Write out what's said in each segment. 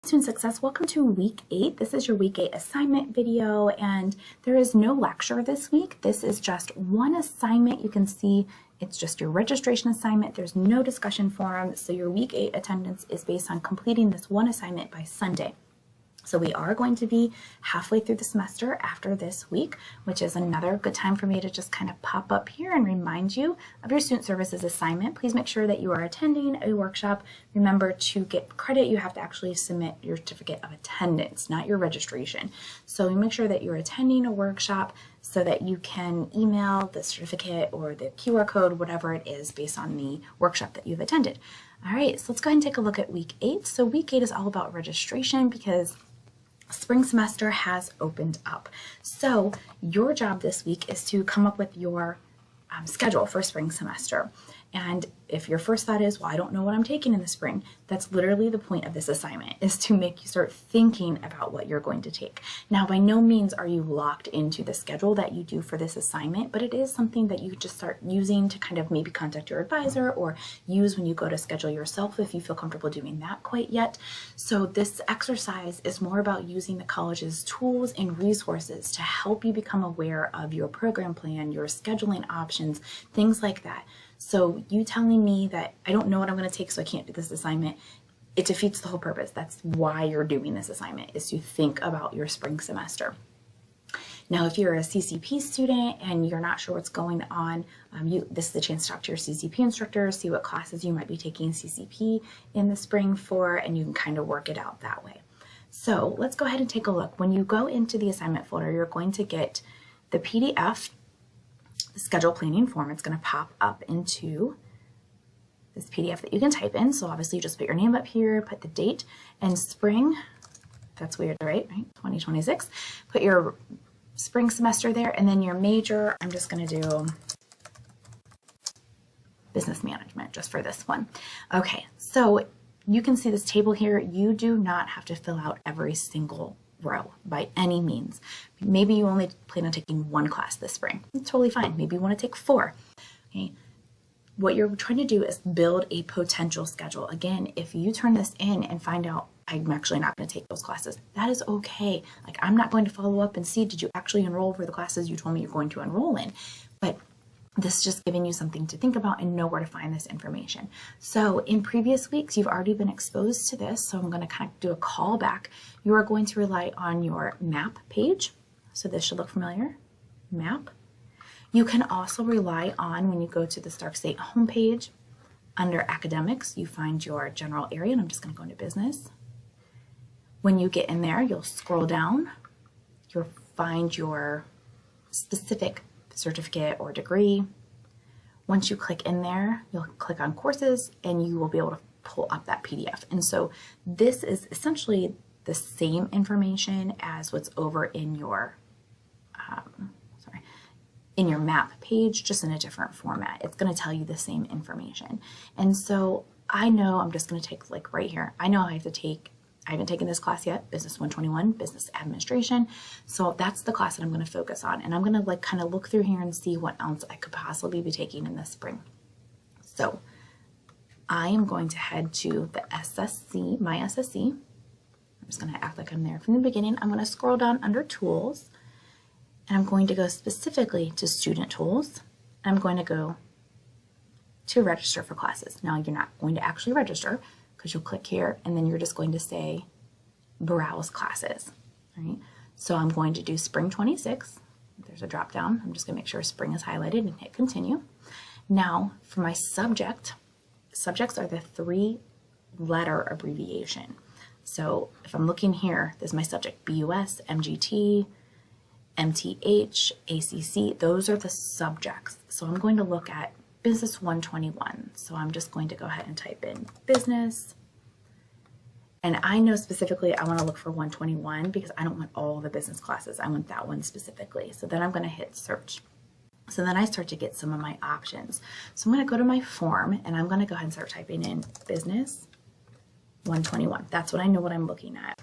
Student Success, welcome to week 8. This is your week 8 assignment video, and there is no lecture this week. This is just one assignment. You can see it's just your registration assignment. There's no discussion forum, so your week 8 attendance is based on completing this one assignment by Sunday. So we are going to be halfway through the semester after this week, which is another good time for me to just kind of pop up here and remind you of your student services assignment. Please make sure that you are attending a workshop. Remember, to get credit, you have to actually submit your certificate of attendance, not your registration. So make sure that you're attending a workshop so that you can email the certificate or the QR code, whatever it is, based on the workshop that you've attended. All right, so let's go ahead and take a look at week 8. So week 8 is all about registration because spring semester has opened up. So your job this week is to come up with your schedule for spring semester. And if your first thought is, well, I don't know what I'm taking in the spring, that's literally the point of this assignment, is to make you start thinking about what you're going to take. Now, by no means are you locked into the schedule that you do for this assignment, but it is something that you just start using to kind of maybe contact your advisor or use when you go to schedule yourself if you feel comfortable doing that quite yet. So this exercise is more about using the college's tools and resources to help you become aware of your program plan, your scheduling options, things like that. So you telling me that I don't know what I'm going to take, so I can't do this assignment, it defeats the whole purpose. That's why you're doing this assignment, is to think about your spring semester. Now, if you're a CCP student and you're not sure what's going on, this is a chance to talk to your CCP instructor, see what classes you might be taking CCP in the spring for, and you can kind of work it out that way. So let's go ahead and take a look. When you go into the assignment folder, you're going to get the PDF, the schedule planning form. It's going to pop up into this PDF that you can type in. So obviously you just put your name up here, put the date and spring. That's weird, right? 2026. Put your spring semester there, and then your major. I'm just going to do business management just for this one. Okay, so you can see this table here. You do not have to fill out every single row by any means. Maybe you only plan on taking one class this spring. It's totally fine. Maybe you want to take 4. Okay. What you're trying to do is build a potential schedule. Again, if you turn this in and find out I'm actually not going to take those classes, that is okay. Like, I'm not going to follow up and see, did you actually enroll for the classes you told me you're going to enroll in? But this is just giving you something to think about and know where to find this information. So in previous weeks, you've already been exposed to this. So I'm going to kind of do a call back. You are going to rely on your map page. So this should look familiar, map. You can also rely on, when you go to the Stark State homepage, under academics, you find your general area, and I'm just going to go into business. When you get in there, you'll scroll down, you'll find your specific certificate or degree. Once you click in there, you'll click on courses and you will be able to pull up that PDF. And so this is essentially the same information as what's over in your in your map page, just in a different format. It's going to tell you the same information. And so I know I'm just going to take, like right here, I know I haven't taken this class yet, Business 121, Business Administration. So that's the class that I'm going to focus on. And I'm going to kind of look through here and see what else I could possibly be taking in the spring. So I am going to head to the SSC, my SSC. I'm just going to act like I'm there from the beginning. I'm going to scroll down under Tools, and I'm going to go specifically to Student Tools. I'm going to go to Register for Classes. Now, you're not going to actually register, because you'll click here and then you're just going to say browse classes. All right. So I'm going to do spring 26. There's a drop down. I'm just going to make sure spring is highlighted and hit continue. Now for my subjects are the 3-letter abbreviation. So if I'm looking here, this is my subject: BUS, MGT, MTH, ACC. Those are the subjects. So I'm going to look at Business 121. So I'm just going to go ahead and type in business. And I know specifically I want to look for 121 because I don't want all the business classes. I want that one specifically. So then I'm going to hit search. So then I start to get some of my options. So I'm going to go to my form and I'm going to go ahead and start typing in business 121. That's what I know what I'm looking at.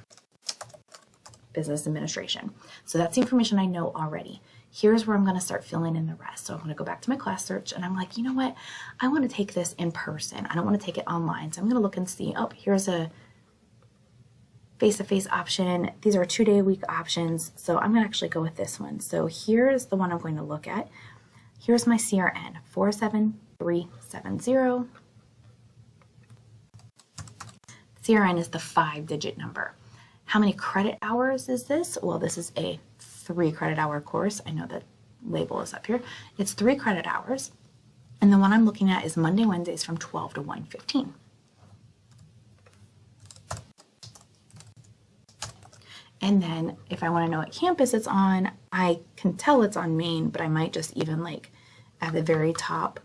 Business administration. So that's the information I know already. Here's where I'm going to start filling in the rest. So I'm going to go back to my class search and I'm like, you know what? I want to take this in person. I don't want to take it online. So I'm going to look and see, oh, here's a face-to-face option. These are 2-day-a-week options, so I'm going to actually go with this one. So here's the one I'm going to look at. Here's my CRN, 47370. CRN is the 5-digit number. How many credit hours is this? Well, this is a 3-credit-hour course. I know that label is up here. It's 3 credit hours. And the one I'm looking at is Monday, Wednesdays from 12 to 1:15. And then if I want to know what campus it's on, I can tell it's on Main, but I might just even like at the very top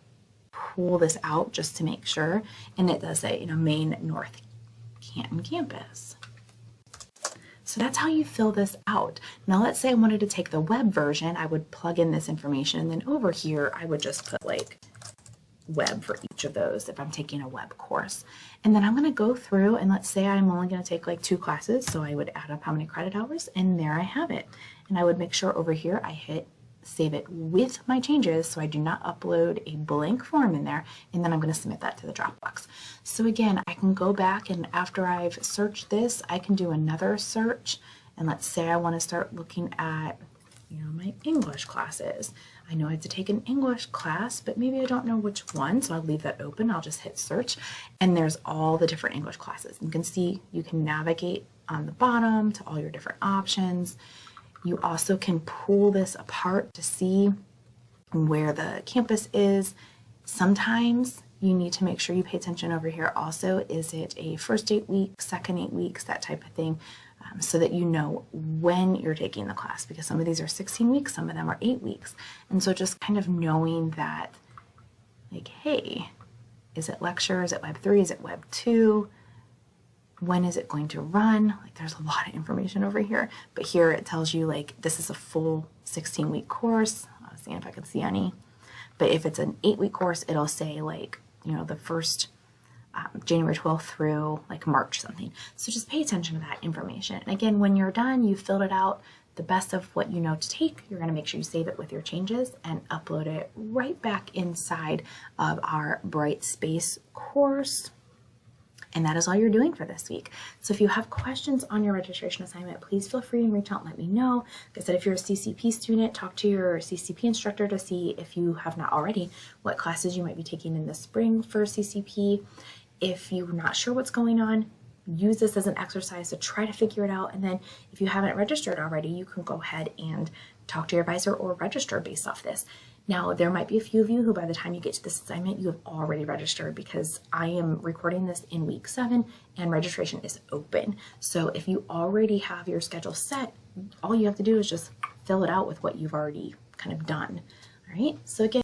pull this out just to make sure. And it does say, Main North Canton campus. So that's how you fill this out. Now let's say I wanted to take the web version, I would plug in this information, and then over here I would just put like web for each of those if I'm taking a web course. And then I'm going to go through, and let's say I'm only going to take like 2 classes, so I would add up how many credit hours, and there I have it. And I would make sure over here I hit save it with my changes so I do not upload a blank form in there, and then I'm going to submit that to the Dropbox. So again, I can go back, and after I've searched this, I can do another search, and let's say I want to start looking at my English classes. I know I have to take an English class, but maybe I don't know which one, so I'll leave that open. I'll just hit search, and there's all the different English classes. You can see you can navigate on the bottom to all your different options. You also can pull this apart to see where the campus is. Sometimes you need to make sure you pay attention over here also. Is it a first 8 weeks, second 8 weeks, that type of thing, so that you know when you're taking the class, because some of these are 16 weeks, some of them are 8 weeks. And so just kind of knowing that, like, hey, is it lecture? Is it Web 3? Is it Web 2? When is it going to run? Like, there's a lot of information over here, but here it tells you like this is a full 16-week course. I'll see if I can see any. But if it's an 8-week course, it'll say like, the first January 12th through like March something. So just pay attention to that information. And again, when you're done, you filled it out, the best of what you know to take, you're going to make sure you save it with your changes and upload it right back inside of our Brightspace course. And that is all you're doing for this week. So if you have questions on your registration assignment, please feel free and reach out and let me know. Like I said, if you're a CCP student, talk to your CCP instructor to see, if you have not already, what classes you might be taking in the spring for CCP. If you're not sure what's going on, use this as an exercise to try to figure it out. And then if you haven't registered already, you can go ahead and talk to your advisor or register based off this. Now, there might be a few of you who by the time you get to this assignment, you have already registered, because I am recording this in week 7 and registration is open. So if you already have your schedule set, all you have to do is just fill it out with what you've already kind of done. All right. So again,